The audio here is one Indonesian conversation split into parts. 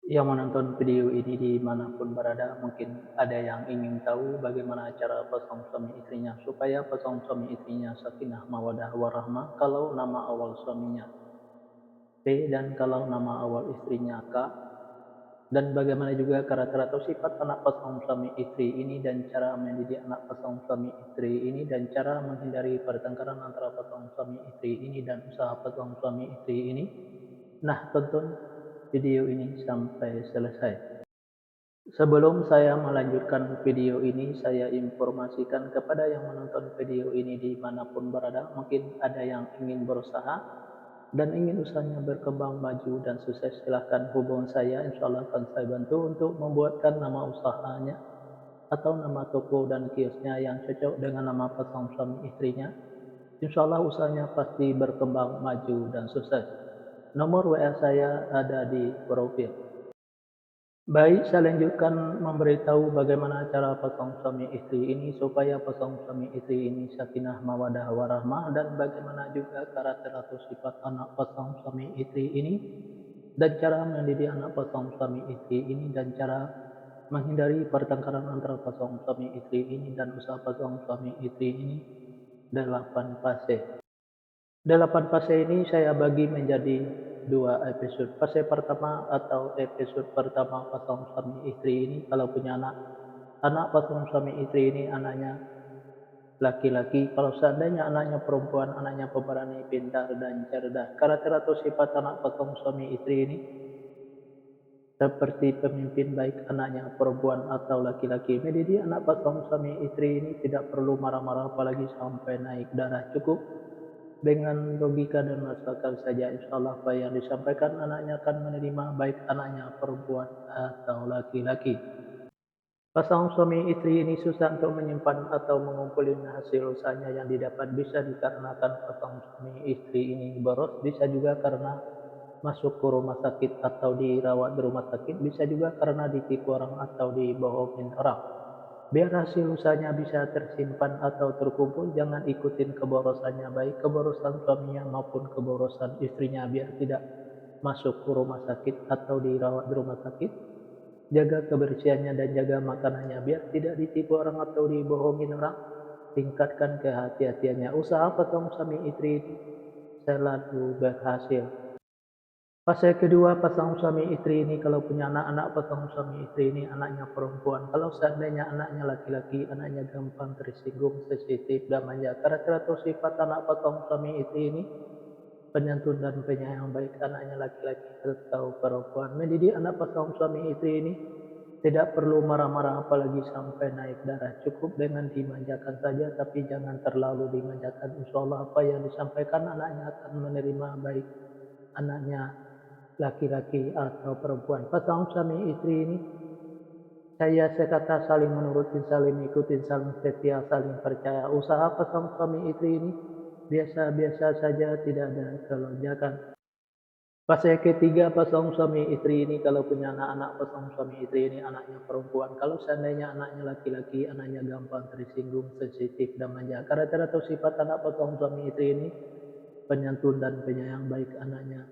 Yang menonton video ini dimanapun berada, mungkin ada yang ingin tahu bagaimana cara pasang suami istrinya supaya pasang suami istrinya sakinah mawadah warahmah kalau nama awal suaminya P dan kalau nama awal istrinya K, dan bagaimana juga karakter atau sifat anak pasang suami istri ini dan cara mendidik anak pasang suami istri ini dan cara menghindari pertengkaran antara pasang suami istri ini dan usaha pasang suami istri ini. Nah, tonton video ini sampai selesai. Sebelum saya melanjutkan video ini, saya informasikan kepada yang menonton video ini dimanapun berada, mungkin ada yang ingin berusaha dan ingin usahanya berkembang maju dan sukses, silahkan hubungi saya, insya Allah akan saya bantu untuk membuatkan nama usahanya atau nama toko dan kiosnya yang cocok dengan nama pasang suami istrinya. Insya Allah usahanya pasti berkembang maju dan sukses. Nomor WA saya ada di profil. Baik, saya lanjutkan memberitahu bagaimana cara pasang suami istri ini supaya pasang suami istri ini sakinah mawadah warahmah dan bagaimana juga karakter atau sifat anak pasang suami istri ini dan cara mendidik anak pasang suami istri ini dan cara menghindari pertengkaran antara pasang suami istri ini dan usaha pasang suami istri ini. 8 fase. 8 fase ini saya bagi menjadi 2 episode. Fase pertama atau episode pertama pasang suami istri ini kalau punya anak. Anak pasang suami istri ini anaknya laki-laki. Kalau seandainya anaknya perempuan, anaknya pemberani, pintar, dan cerdas. Karakter atau sifat anak pasang suami istri ini seperti pemimpin baik anaknya perempuan atau laki-laki. Mendidik anak pasang suami istri ini tidak perlu marah-marah apalagi sampai naik darah. Cukup dengan logika dan masuk akal saja, insya Allah apa yang disampaikan anaknya akan menerima, baik anaknya perempuan atau laki-laki. Pasangan suami istri ini susah untuk menyimpan atau mengumpulkan hasil usahanya yang didapat, bisa dikarenakan pasangan suami istri ini boros, bisa juga karena masuk ke rumah sakit atau dirawat di rumah sakit, bisa juga karena ditipu orang atau dibohongin orang. Biar hasil usahanya bisa tersimpan atau terkumpul, jangan ikutin keborosannya, baik keborosan suaminya maupun keborosan istrinya, biar tidak masuk ke rumah sakit atau dirawat di rumah sakit. Jaga kebersihannya dan jaga makanannya, biar tidak ditipu orang atau dibohongin orang. Tingkatkan kehati-hatiannya. Usaha potong suami istri ini selalu berhasil. Fase kedua, pasang suami istri ini kalau punya anak-anak, pasang suami istri ini anaknya perempuan. Kalau seandainya anaknya laki-laki, anaknya gampang tersinggung, sensitif, dan manja. Karakter atau sifat anak pasang suami istri ini penyantun dan penyayang, baik anaknya laki-laki atau perempuan. Mendidik anak pasang suami istri ini tidak perlu marah-marah apalagi sampai naik darah. Cukup dengan dimanjakan saja, tapi jangan terlalu dimanjakan. Insya Allah apa yang disampaikan anaknya akan menerima, baik anaknya laki-laki atau perempuan. Pasang suami istri ini saya sekata saling menuruti, saling ikuti, saling setia, saling percaya. Usaha pasang suami istri ini biasa-biasa saja, tidak ada kelonjakan. Fase ketiga, pasang suami istri ini kalau punya anak-anak, pasang suami istri ini anaknya perempuan. Kalau seandainya anaknya laki-laki, anaknya gampang tersinggung, sensitif, dan manja. Karakter atau sifat anak pasang suami istri ini penyantun dan penyayang, baik anaknya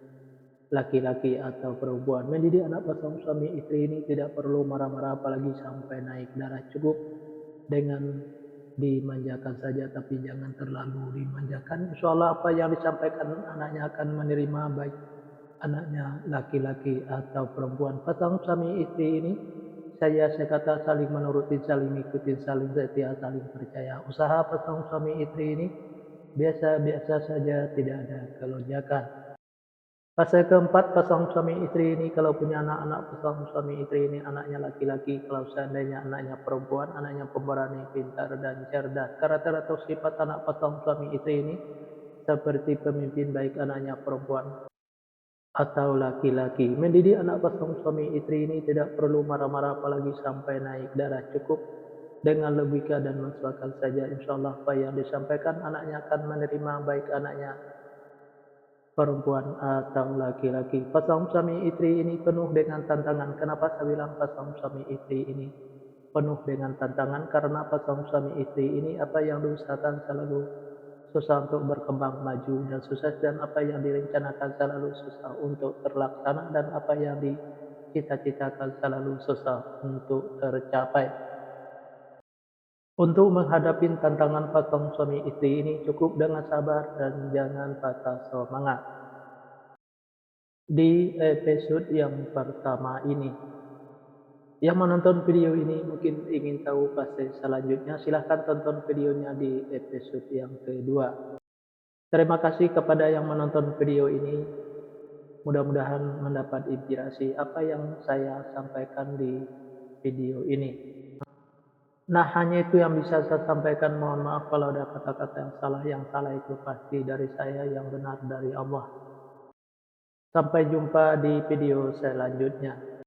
laki-laki atau perempuan. Mendidik anak pasang suami istri ini tidak perlu marah-marah apalagi sampai naik darah. Cukup dengan dimanjakan saja, tapi jangan terlalu dimanjakan. Insya Allah apa yang disampaikan anaknya akan menerima, baik anaknya laki-laki atau perempuan. Pasang suami istri ini saya sekata saling menuruti, saling mengikuti, saling setia, saling percaya. Usaha pasang suami istri ini biasa-biasa saja, tidak ada kelonjakan. Fase keempat, pasang suami istri ini kalau punya anak-anak, pasang suami istri ini anaknya laki-laki. Kalau seandainya anaknya perempuan, anaknya pemberani, pintar, dan cerdas. Karakter atau sifat anak pasang suami istri ini seperti pemimpin baik anaknya perempuan atau laki-laki. Mendidik anak pasang suami istri ini tidak perlu marah-marah apalagi sampai naik darah. Cukup dengan logika dan masuk akal saja. Insya Allah apa yang disampaikan anaknya akan menerima, baik anaknya perempuan atau laki-laki. Pasang suami istri ini penuh dengan tantangan. Kenapa saya bilang pasang suami istri ini penuh dengan tantangan? Karena pasang suami istri ini apa yang diusahakan selalu susah untuk berkembang maju dan sukses, dan apa yang direncanakan selalu susah untuk terlaksana, dan apa yang cita-cita akan selalu susah untuk tercapai. Untuk menghadapi tantangan pasang suami istri ini cukup dengan sabar dan jangan patah semangat. Di episode yang pertama ini, yang menonton video ini mungkin ingin tahu fase selanjutnya, silahkan tonton videonya di episode yang kedua. Terima kasih kepada yang menonton video ini. Mudah-mudahan mendapat inspirasi apa yang saya sampaikan di video ini. Nah, hanya itu yang bisa saya sampaikan. Mohon maaf kalau ada kata-kata yang salah. Yang salah itu pasti dari saya, yang benar dari Allah. Sampai jumpa di video selanjutnya.